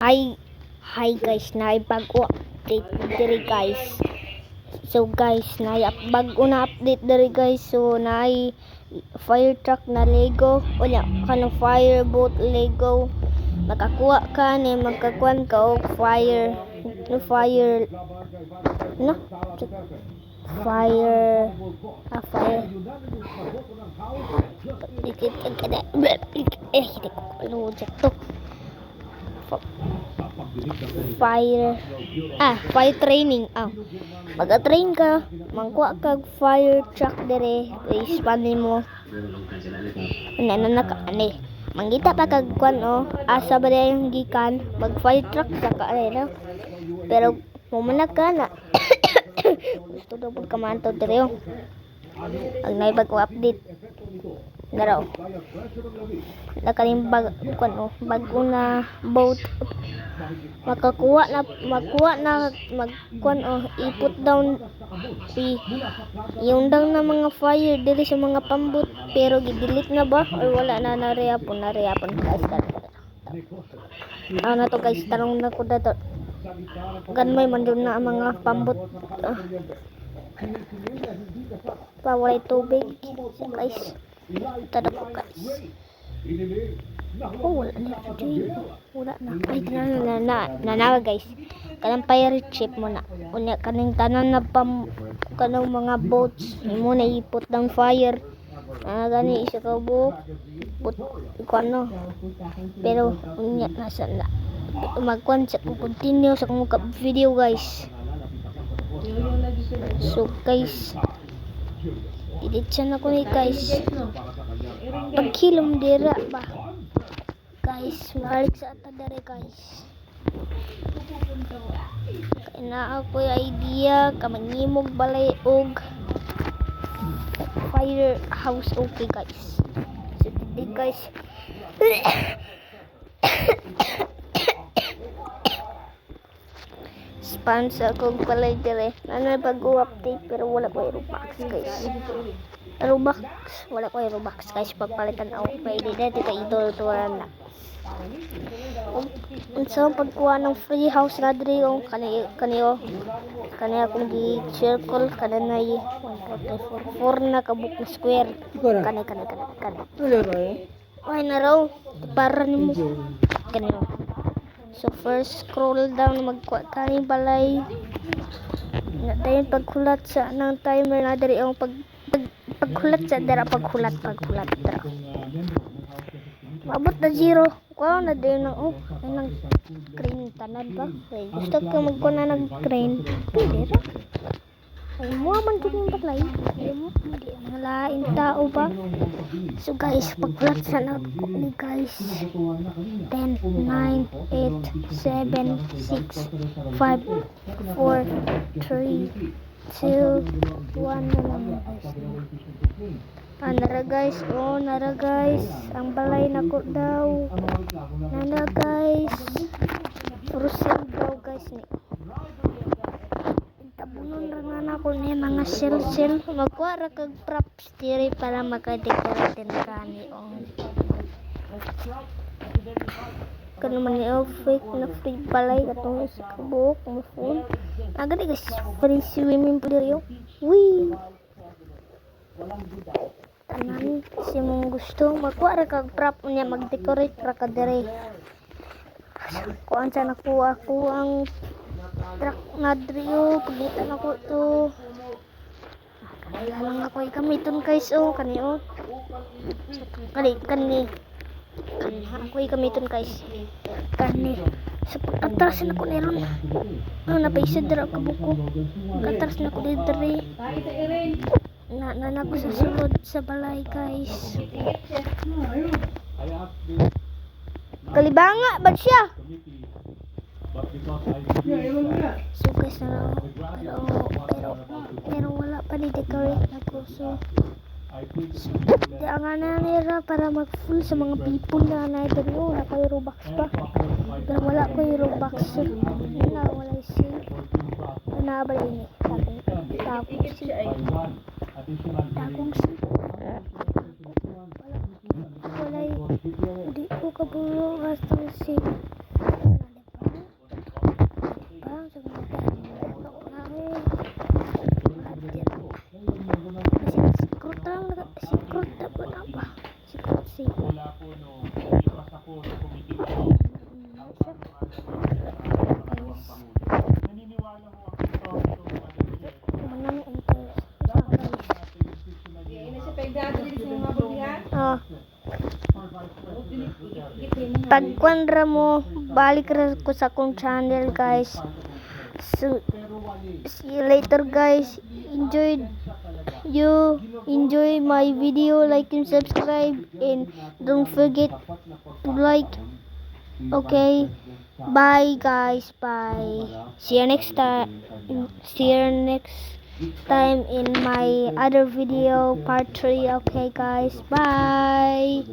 Hi, hi guys, na bago-update diri guys. So guys, na bago na update diri guys. So na fire truck na Lego, unya kanang fire boat Lego. Makakuha ka ni magkakuan ka og fire no fire no fire fire fire training pagka-train ka mangkuha kag fire truck dire i-span mo naka ani manggita pa kag kwan asa ba yung gikan mag fire truck sa ka no? Pero mumanag ka na gusto daw pag kamanto dire ang naibag ko update daraw nakaling bago na boat makuha na magkuan iput down yung daw na mga fire diri sa mga pambut pero gidelete na ba or wala na narehapon guys na to guys tarong na ko dato ganmay man dun na ang mga pambut walay tubig so guys tada ko guys wala na guys kanang fire chip mo na unya kaning tanan na kanang mga boats mo na iput ng fire gani isa ka buok put kuno pero unya nasa na magkuan sa continue sa kung video guys so guys iditsan ako ni guys pagkilom dira ba guys malik sa atadare guys na ako idea kamangimog balay og fire house okay guys so today guys sponsor kong balay dire na pag-update pero wala ko Robux guys wala ko Robux guys pagpalitan ako pwede dito ka idol tuwaran na so pagkuha ng free house na diri yung kaniya akong gi-circle kanina 4 na kabuk na square kani ay na raw para nimo kaniya so first scroll down magkuha kani balay na dayon pagkulat sa ng timer na diri yung pagkulat sa dara pagkulat dara mabot na 0 kuha na dayon ng crane tanan ba ay gusto ko magkuha na ng crane pwede ra ay mo man dun yung balay hindi malain tao ba so guys pagkulat sa na ni guys 10 9 8 7 6 5 4 3 2 1 na lang guys nara guys ang balay nako daw nana guys rusin daw guys ni tabunon ra na ko ni mga shell magkuha ra kag props diri para maka-decorate din kani kano man ni fake na free balay katong sa kabuk mo phone agad guys free swimming pool diri tanan si mong gusto magkuha ra kag prop niya mag-decorate ra ka diri kuan sa nakuha ko ang truck na diri pagitan ako to lang ako ikamiton guys kani ako ikamiton guys kani sa pagkatras na ko niron napaisad dira ka buko katras na ko diri ko sa sulod sa balay guys kalibanga ba siya so guys pero wala pa ni decorate na ko so di ang nira para mag full sa mga people na natin na kayo Robux pa pero wala ko yung Robux wala yung save nabal ini takong save wala di ko kabulo hasta save pagkuan ra mo, balik ra ko sa akong channel guys. So, see you later guys. Enjoy my video, like and subscribe, and don't forget to like. Okay, bye guys, bye. See you next time. See you next time in my other video, part 3. Okay guys, bye.